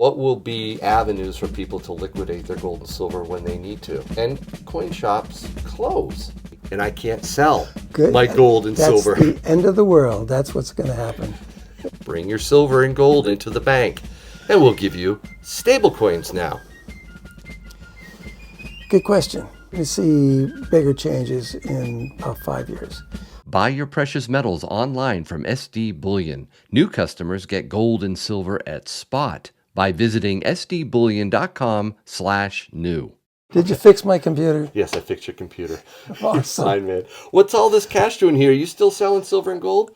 What will be avenues for people to liquidate their gold and silver when they need to? And coin shops close, and I can't sell my gold and silver. That's the end of the world. That's what's going to happen. Bring your silver and gold into the bank, and we'll give you stablecoins now. Good question. We see bigger changes in about 5 years. Buy your precious metals online from SD Bullion. New customers get gold and silver at spot by visiting sdbullion.com/new. Did you fix my computer? Yes, I fixed your computer. Awesome. You're fine, man. What's all this cash doing here? Are you still selling silver and gold?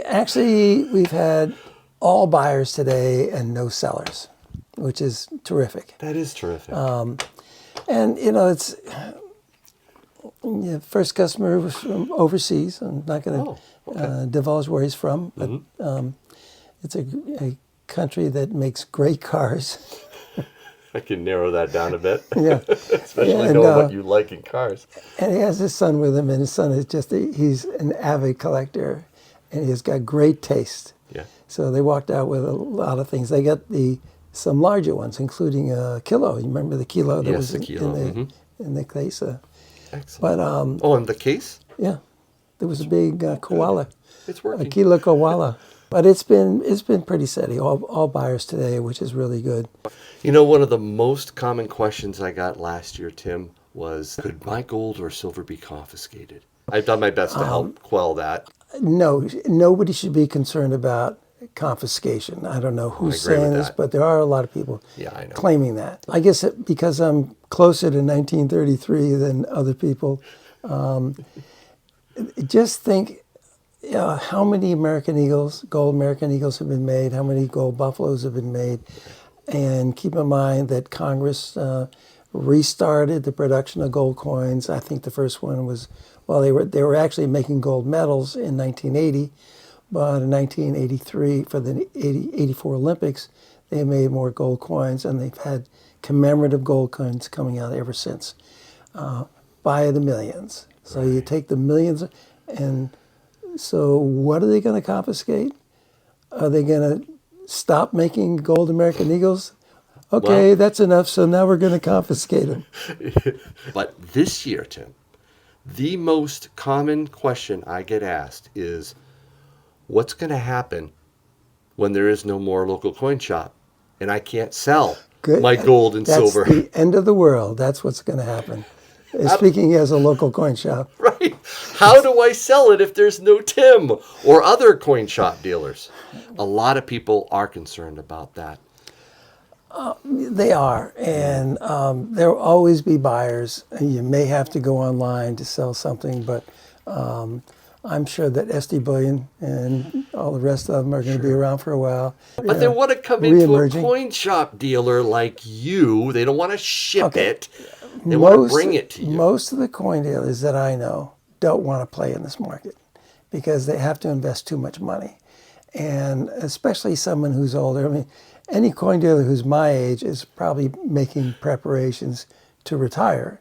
Actually, we've had all buyers today and no sellers, which is terrific. That is terrific. And, you know, it's first customer was from overseas. I'm not going to divulge where he's from, but it's a country that makes great cars. I can narrow that down a bit. Yeah. Especially knowing what you like in cars. And he has his son with him, and his son is he's an avid collector, and he's got great taste. Yeah. So they walked out with a lot of things. They got some larger ones, including a kilo. You remember the kilo that was in the case? Excellent. But in the case? Yeah, there was a big koala. It's working. A kilo koala. But it's been pretty steady. All buyers today, which is really good. You know, one of the most common questions I got last year, Tim, was could my gold or silver be confiscated? I've done my best to help quell that. No, nobody should be concerned about confiscation. I don't know who's saying this, but there are a lot of people claiming that. I guess because I'm closer to 1933 than other people, just think how many gold American Eagles have been made, how many gold buffaloes have been made, and keep in mind that Congress restarted the production of gold coins. I think the first one was, they were actually making gold medals in 1980, but in 1983 for the 84 Olympics, they made more gold coins, and they've had commemorative gold coins coming out ever since, by the millions. So you take the millions, and so what are they going to confiscate? Are they going to stop making gold American Eagles? Okay, that's enough, so now we're going to confiscate them. But this year, Tim, the most common question I get asked is, what's going to happen when there is no more local coin shop and I can't sell my gold and silver? That's the end of the world. That's what's going to happen. Speaking as a local coin shop. Right. How do I sell it if there's no Tim or other coin shop dealers? A lot of people are concerned about that. They are, and there will always be buyers. You may have to go online to sell something, but I'm sure that SD Bullion and all the rest of them are going to be around for a while. But they want to come into a coin shop dealer like you. They don't want to ship it. They want to bring it to you. Most of the coin dealers that I know don't want to play in this market because they have to invest too much money. And especially someone who's older. I mean, any coin dealer who's my age is probably making preparations to retire.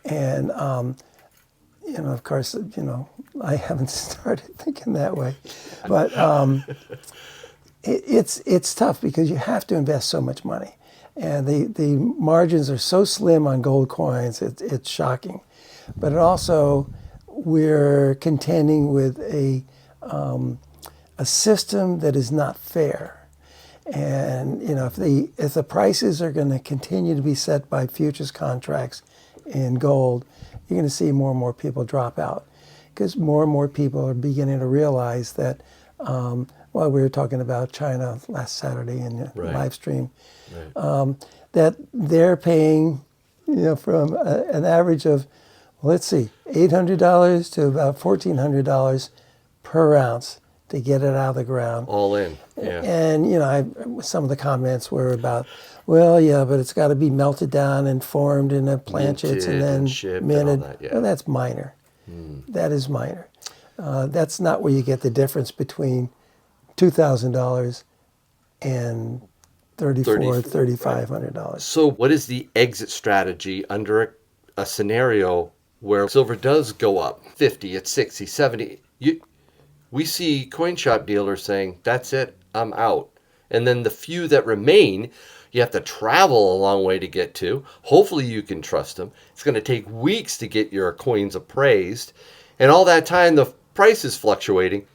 And, of course, I haven't started thinking that way. But it's tough because you have to invest so much money. And the margins are so slim on gold coins, it's shocking. But it also, we're contending with a system that is not fair. And if the prices are going to continue to be set by futures contracts in gold, you're going to see more and more people drop out because more and more people are beginning to realize that. We were talking about China last Saturday in the live stream, that they're paying, from an average of, $800 to about $1,400 per ounce to get it out of the ground. All in, yeah. And, some of the comments were about, but it's got to be melted down and formed in a planchets and then minted. Well, that's minor. That is minor. That's not where you get the difference between $2,000 and $3,500. So what is the exit strategy under a scenario where silver does go up 50, at 60, 70? We see coin shop dealers saying, that's it, I'm out. And then the few that remain, You have to travel a long way to get to. Hopefully you can trust them. It's going to take weeks to get your coins appraised. And all that time, the price is fluctuating.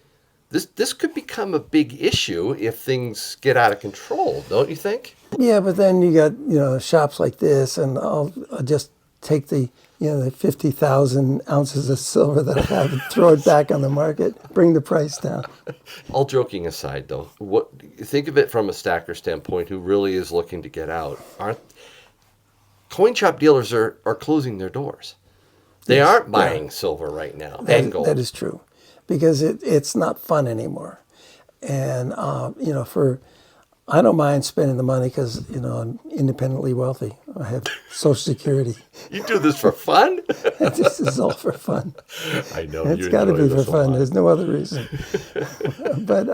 This could become a big issue if things get out of control, don't you think? Yeah, but then you got, shops like this, and I'll just take the 50,000 ounces of silver that I have and throw it back on the market, bring the price down. All joking aside, though, think of it from a stacker standpoint who really is looking to get out. Coin shop dealers are closing their doors. They aren't buying silver right now and gold. That is true, because it's not fun anymore. And, I don't mind spending the money because, I'm independently wealthy. I have Social Security. You do this for fun? This is all for fun. I know. It's got to be for fun. There's no other reason. But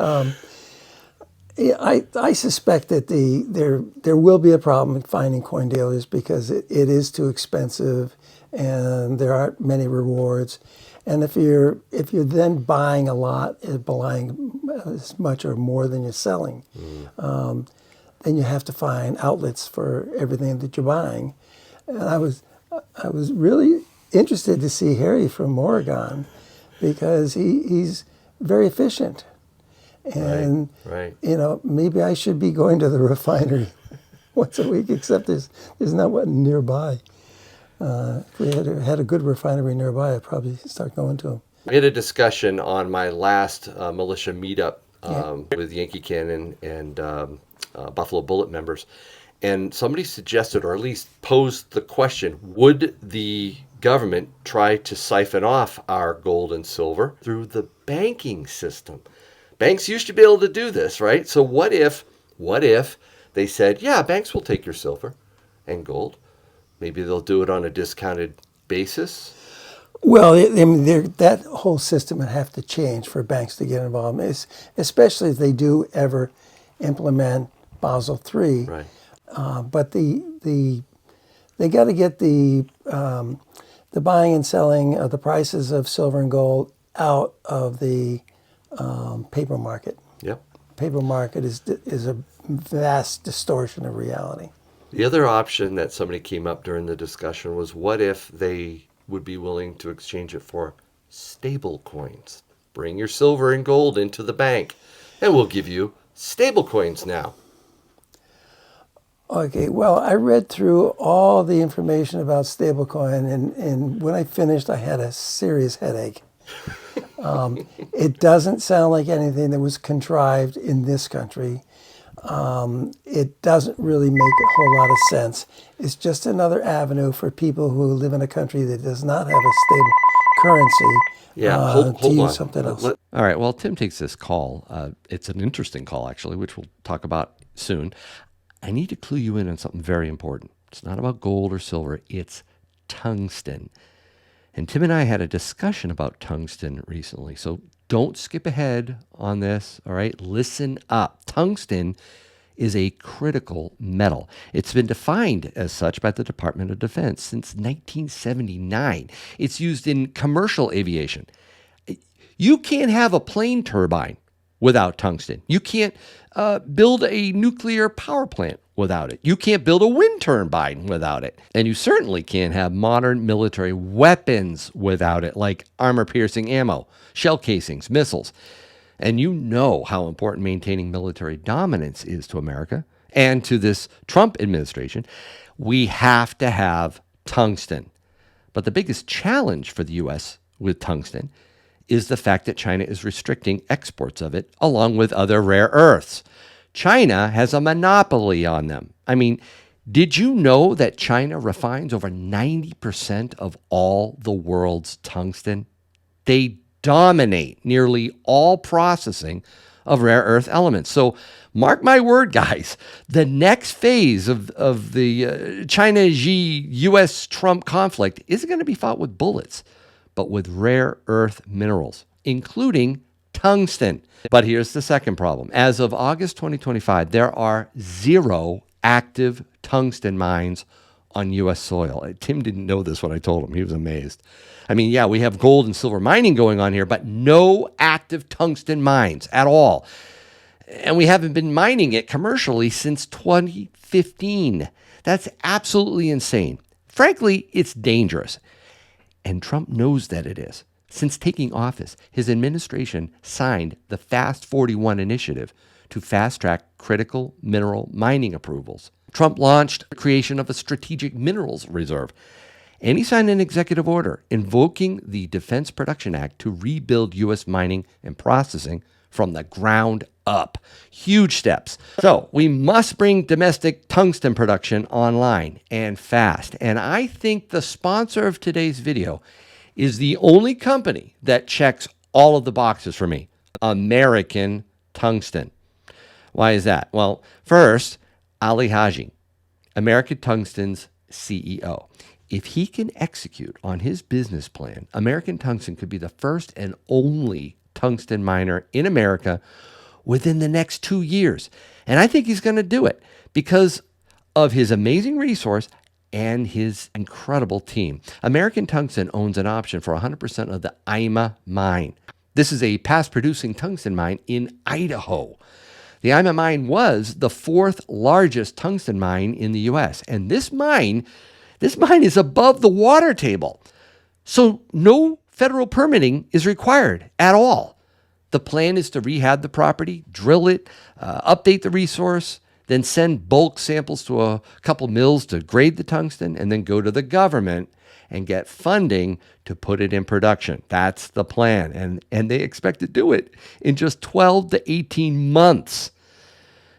I suspect that there will be a problem in finding coin dealers because it is too expensive and there aren't many rewards. And if you're then buying a lot, buying as much or more than you're selling, then you have to find outlets for everything that you're buying. And I was really interested to see Harry from Oregon because he's very efficient. And right. Maybe I should be going to the refinery once a week, except there's not one nearby. If we had a good refinery nearby, I'd probably start going to them. We had a discussion on my last militia meetup with Yankee Cannon and Buffalo Bullet members, and somebody suggested, or at least posed the question, would the government try to siphon off our gold and silver through the banking system? Banks used to be able to do this, right? So what if they said, yeah, banks will take your silver and gold. Maybe they'll do it on a discounted basis. Well, that whole system would have to change for banks to get involved, especially if they do ever implement Basel III. Right. But they got to get the buying and selling of the prices of silver and gold out of the paper market. Yep. Paper market is a vast distortion of reality. The other option that somebody came up during the discussion was, what if they would be willing to exchange it for stable coins? Bring your silver and gold into the bank, and we'll give you stable coins now. Okay, well, I read through all the information about stablecoin, and when I finished, I had a serious headache. It doesn't sound like anything that was contrived in this country. It doesn't really make a whole lot of sense. It's just another avenue for people who live in a country that does not have a stable currency Hold to use on. something else. All right, well, Tim takes this call. It's an interesting call, actually, which we'll talk about soon. I need to clue you in on something very important. It's not about gold or silver. It's tungsten. And Tim and I had a discussion about tungsten recently, so don't skip ahead on this, all right? Listen up. Tungsten is a critical metal. It's been defined as such by the Department of Defense since 1979. It's used in commercial aviation. You can't have a plane turbine without tungsten. You can't build a nuclear power plant without it. You can't build a wind turbine without it. And you certainly can't have modern military weapons without it, like armor-piercing ammo, shell casings, missiles. And you know how important maintaining military dominance is to America and to this Trump administration. We have to have tungsten. But the biggest challenge for the U.S. with tungsten is the fact that China is restricting exports of it along with other rare earths. China has a monopoly on them. I mean, did you know that China refines over 90% of all the world's tungsten? They dominate nearly all processing of rare earth elements. So mark my word, guys, the next phase of the China-U.S. Trump conflict isn't going to be fought with bullets, but with rare earth minerals, including tungsten. But here's the second problem. As of August 2025, there are 0 active tungsten mines on U.S. soil. Tim didn't know this when I told him. He was amazed. I mean, yeah, we have gold and silver mining going on here, but no active tungsten mines at all. And we haven't been mining it commercially since 2013. 2015. That's absolutely insane. Frankly, it's dangerous. And Trump knows that it is. Since taking office, his administration signed the Fast 41 initiative to fast-track critical mineral mining approvals. Trump launched the creation of a strategic minerals reserve. And he signed an executive order invoking the Defense Production Act to rebuild U.S. mining and processing from the ground up. Huge steps. So we must bring domestic tungsten production online and fast. And I think the sponsor of today's video is the only company that checks all of the boxes for me. American Tungsten. Why is that? Well, first, Ali Haji, American Tungsten's CEO. If he can execute on his business plan, American Tungsten could be the first and only tungsten miner in America within the next 2 years. And I think he's going to do it because of his amazing resource and his incredible team. American Tungsten owns an option for 100% of the IMA mine. This is a past-producing tungsten mine in Idaho. The IMA mine was the 4th largest tungsten mine in the U.S. And this mine is above the water table. So no federal permitting is required at all. The plan is to rehab the property, drill it, update the resource, then send bulk samples to a couple mills to grade the tungsten, and then go to the government and get funding to put it in production. That's the plan. And they expect to do it in just 12 to 18 months.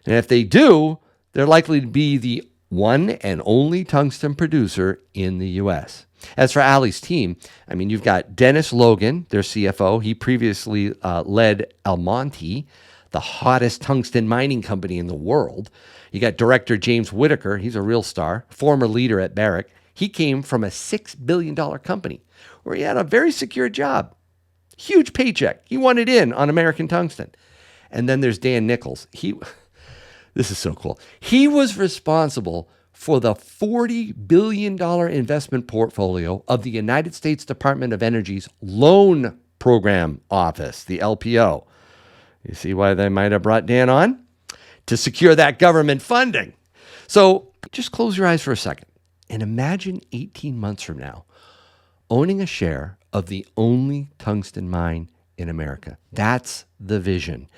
And if they do, they're likely to be the one and only tungsten producer in the U.S. As for Ali's team, I mean, you've got Dennis Logan, their CFO. He previously led Almonte, the hottest tungsten mining company in the world. You got director James Whitaker. He's a real star, former leader at Barrick. He came from a $6 billion company where he had a very secure job. Huge paycheck. He wanted in on American Tungsten. And then there's Dan Nichols. This is so cool. He was responsible for the $40 billion investment portfolio of the United States Department of Energy's Loan Program Office, the LPO. You see why they might have brought Dan on? To secure that government funding. So just close your eyes for a second and imagine 18 months from now owning a share of the only tungsten mine in America. That's the vision.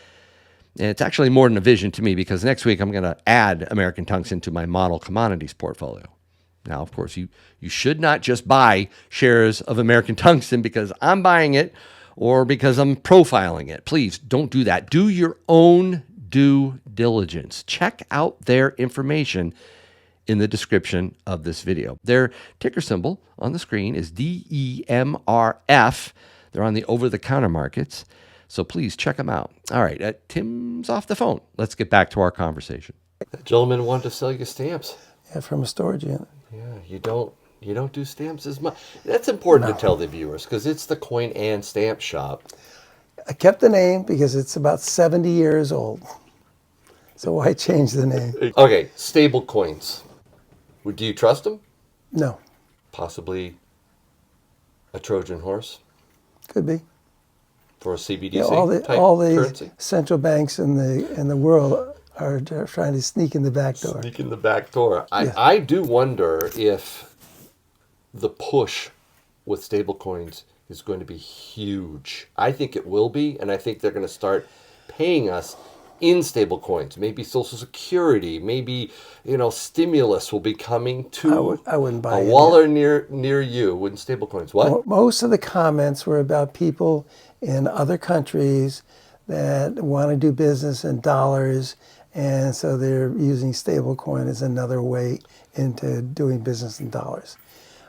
And it's actually more than a vision to me because next week I'm going to add American Tungsten to my model commodities portfolio. Now, of course, you should not just buy shares of American Tungsten because I'm buying it or because I'm profiling it. Please don't do that. Do your own due diligence. Check out their information in the description of this video. Their ticker symbol on the screen is DEMRF. They're on the over-the-counter markets. So please check them out. All right, Tim's off the phone. Let's get back to our conversation. That gentleman wanted to sell you stamps. Yeah, from a storage unit. Yeah, you don't do stamps as much. That's important to tell the viewers because it's the coin and stamp shop. I kept the name because it's about 70 years old. So why change the name? Okay, stable coins. Do you trust them? No, Possibly a Trojan horse could be. for a CBDC Yeah, type all the currency? central banks in the world are trying to sneak in the back door. Sneak in the back door. Yeah. I do wonder if the push with stablecoins is going to be huge. I think it will be, and I think they're going to start paying us in stablecoins. Maybe Social Security, maybe stimulus will be coming to I wouldn't buy a it. wallet near you in stablecoins. What? Most of the comments were about people in other countries that want to do business in dollars, and so they're using stablecoin as another way into doing business in dollars.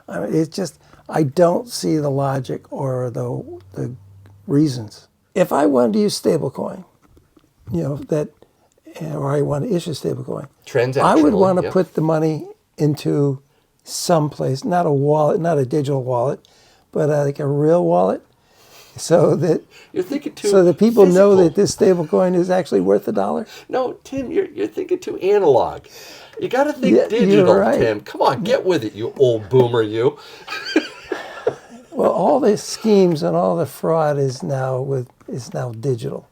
I mean, it's just, I don't see the logic or the reasons. If I wanted to use stablecoin, or I want to issue stablecoin, I would want to put the money into some place, not a wallet, not a digital wallet, but like a real wallet, so that You're thinking too so that people know physical. that this stablecoin is actually worth $1. No, Tim, you're thinking too analog. You got to think Yeah, digital, you're right. Tim. Come on, get with it, you old boomer, you. Well, all the schemes and all the fraud is now digital.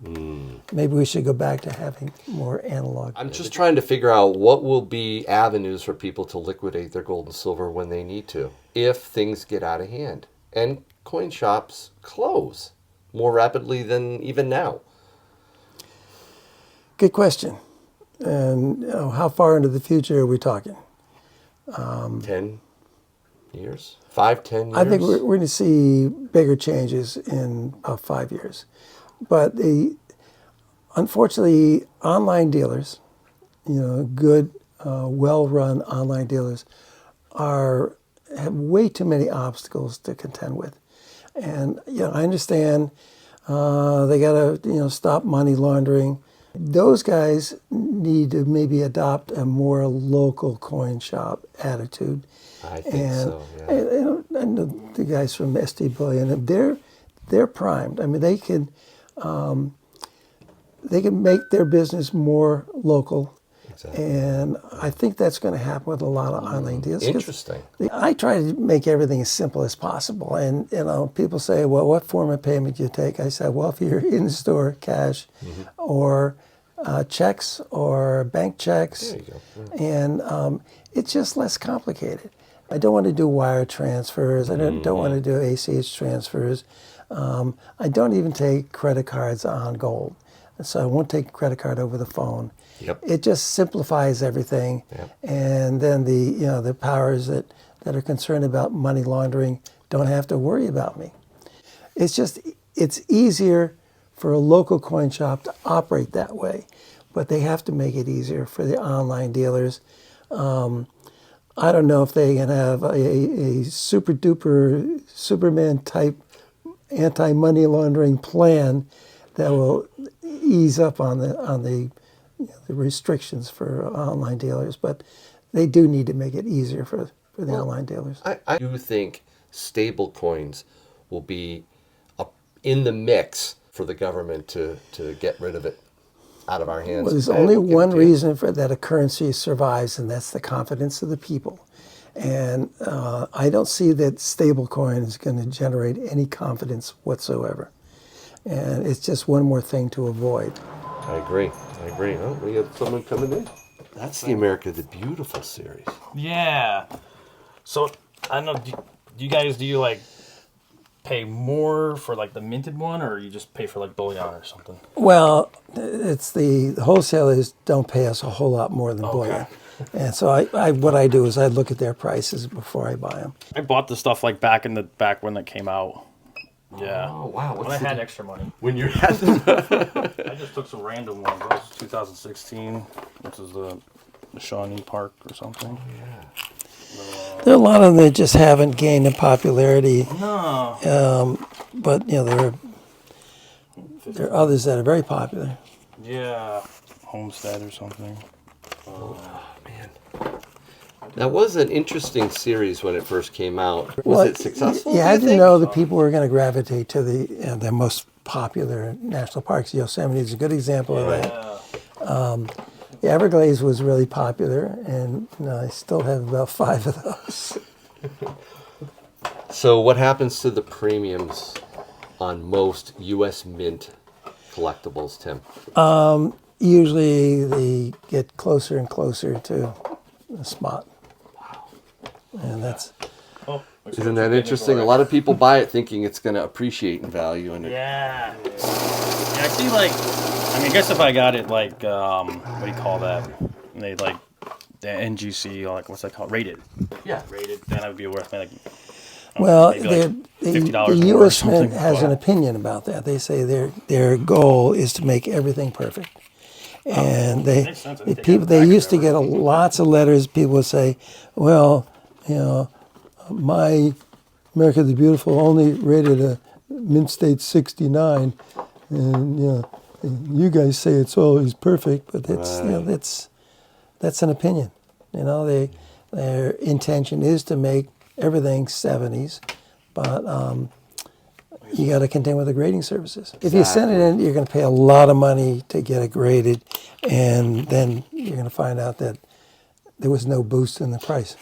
Maybe we should go back to having more analog. I'm just trying to figure out what will be avenues for people to liquidate their gold and silver when they need to, if things get out of hand and coin shops close more rapidly than even now. Good question. And how far into the future are we talking? 10 years? 5, 10 years? I think we're going to see bigger changes in about 5 years. But unfortunately, online dealers, good, well-run online dealers, have way too many obstacles to contend with. And I understand they got to stop money laundering. Those guys need to maybe adopt a more local coin shop attitude. I think so, yeah. I know the guys from SD Bullion, they're primed. I mean, they can make their business more local. Exactly. And I think that's going to happen with a lot of online deals. Interesting. I try to make everything as simple as possible. And, people say, well, what form of payment do you take? I said, well, if you're in-store cash or checks or bank checks. There you go. And it's just less complicated. I don't want to do wire transfers. I don't want to do ACH transfers. I don't even take credit cards on gold. So I won't take a credit card over the phone. Yep. It just simplifies everything. Yep. And then the powers that are concerned about money laundering don't have to worry about me. It's easier for a local coin shop to operate that way, but they have to make it easier for the online dealers. I don't know if they can have a super duper Superman type anti-money laundering plan that will ease up on the restrictions for online dealers, but they do need to make it easier for the online dealers. I do think stablecoins will be in the mix for the government to get rid of it out of our hands. Well, there's only one reason for that a currency survives, and that's the confidence of the people. And I don't see that stablecoin is going to generate any confidence whatsoever. And it's just one more thing to avoid. I agree. Oh, we have someone coming in. That's the America the Beautiful series. Yeah. So, I don't know, do you like pay more for like the minted one, or you just pay for like bullion or something? Well, it's the wholesalers don't pay us a whole lot more than bullion. And so what I do is I look at their prices before I buy them. I bought the stuff like back when it came out. Yeah. Oh, wow. When I had extra money. When you had them. I just took some random ones. That was 2016, which is the Shawnee Park or something. Yeah. There are a lot of them that just haven't gained in popularity. No. But, there are others that are very popular. Yeah. Homestead or something. Man. That was an interesting series when it first came out. Was it successful? You had to know that people were going to gravitate to the most popular national parks. Yosemite is a good example of that. The Everglades was really popular, and I still have about 5 of those. So what happens to the premiums on most U.S. Mint collectibles, Tim? Usually they get closer and closer to the spot. Wow. And that's... Isn't that interesting? A lot of people buy it thinking it's going to appreciate in value. And Yeah, I see, I guess if I got it, what do you call that? They, the NGC, what's that called? Rated. Yeah. Rated, then I would be worth, well, maybe the U.S. Mint has an opinion about that. They say their goal is to make everything perfect. And they used to get lots of letters. People would say, well, my America the Beautiful only rated a Mint State 69, and you guys say it's always perfect, but that's an opinion. Their intention is to make everything 70s, but you got to contend with the grading services. If you send it in, you're going to pay a lot of money to get it graded, and then you're going to find out that there was no boost in the price.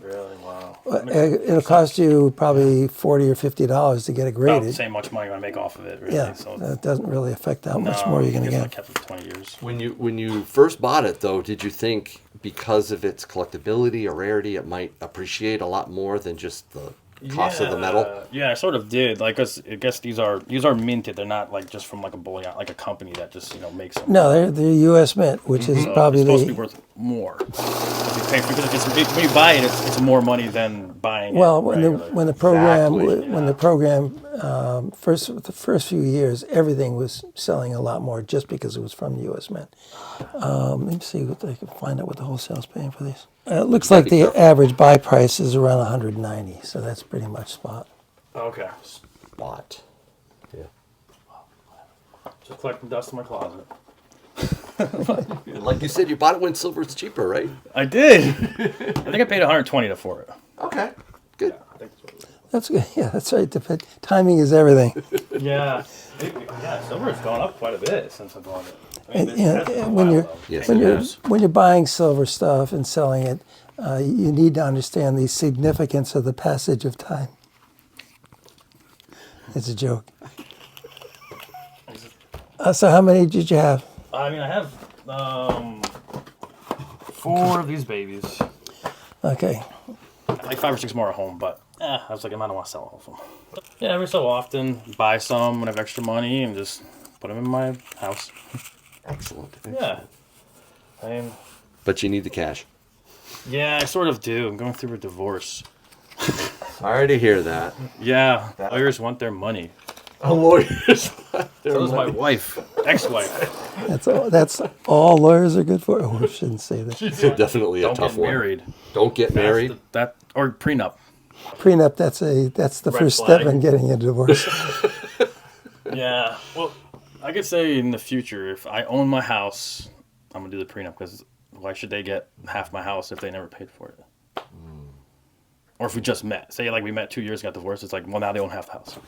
Really? Wow. It'll cost you probably $40 or $50 to get it About the graded. same much money you're gonna make off of it, really. Yeah, So that doesn't really affect how much more you're going to I get. kept it for 20 years. When you first bought it, though, did you think because of its collectability or rarity, it might appreciate a lot more than just the cost of the metal? Yeah, I sort of did. Like, 'cause I guess these are minted. They're not like just from like a bullion, like a company that just makes them. No, they're U.S. Mint, which is So probably it's supposed to be the... worth more. If you pay for, because when you buy it, it's more money than buying Well, it. when the program Exactly. the first few years, everything was selling a lot more just because it was from the U.S. Mint. Let me see what I can find out what the wholesale's paying for these. It looks like the average buy price is around 190, so that's pretty much spot. Okay. Bought. Yeah. Just collecting dust in my closet. Like you said, you bought it when silver's cheaper, right? I did. I think I paid 120 for it. Okay. Good. I think that's what it was. That's good. Yeah, that's right. Timing is everything. Yeah. Silver has gone up quite a bit since I bought it. I mean, And, you know, that's been a when while, you're though. Yes, when it you're has. when you're buying silver stuff and selling it, you need to understand the significance of the passage of time. It's a joke. So how many did you have? I mean, I have 4 of these babies. Okay. Like 5 or 6 more at home, but I was like, I don't want to sell all of them. Yeah, every so often, buy some when I have extra money and just put them in my house. Excellent. Yeah. I mean, But you need the cash. yeah, I sort of do. I'm going through a divorce. Sorry to hear that. Yeah, lawyers want their money. Lawyers. So does my wife, ex-wife. That's all lawyers are good for. Oh, I shouldn't say that. Definitely a Don't tough get one. married. Don't get married. Or prenup. Prenup. That's the Red first flag. step in getting a divorce. Yeah. Well, I could say in the future, if I own my house, I'm gonna do the prenup because why should they get half my house if they never paid for it? Or if we just met, say like we met 2 years, got divorced, it's like, well, now they own half the house.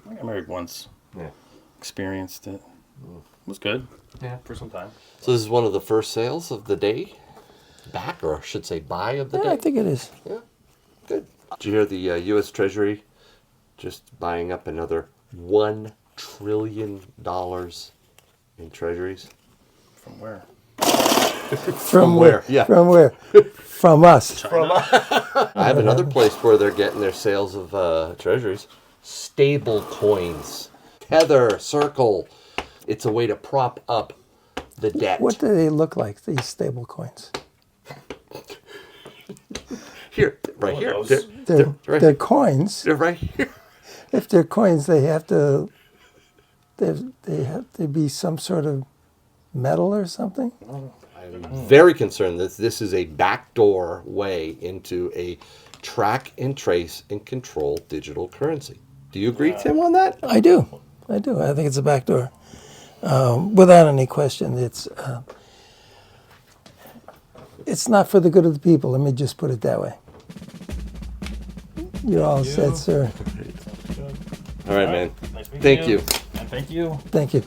I got married once, Yeah. experienced it. It was good. Yeah. For some time. So this is one of the first sales of the day? Back, or I should say buy of the Yeah, day? I think it is. Yeah. Good. Did you hear the U.S. Treasury just buying up another $1 trillion in treasuries? From where? From where? Yeah. From where? From us. I have another place where they're getting their sales of treasuries. Stablecoins. Tether, Circle. It's a way to prop up the debt. What do they look like, these stable coins? Here, right One here. of those. They're coins. They're right here. If they're coins, they have to be some sort of metal or something. I'm very concerned that this is a backdoor way into a track and trace and control digital currency. Do you agree, Tim, on that? I do. I think it's a backdoor. Without any question, it's not for the good of the people. Let me just put it that way. You're all set, sir. All right, man. Nice meeting Thank you. And thank you. Thank you.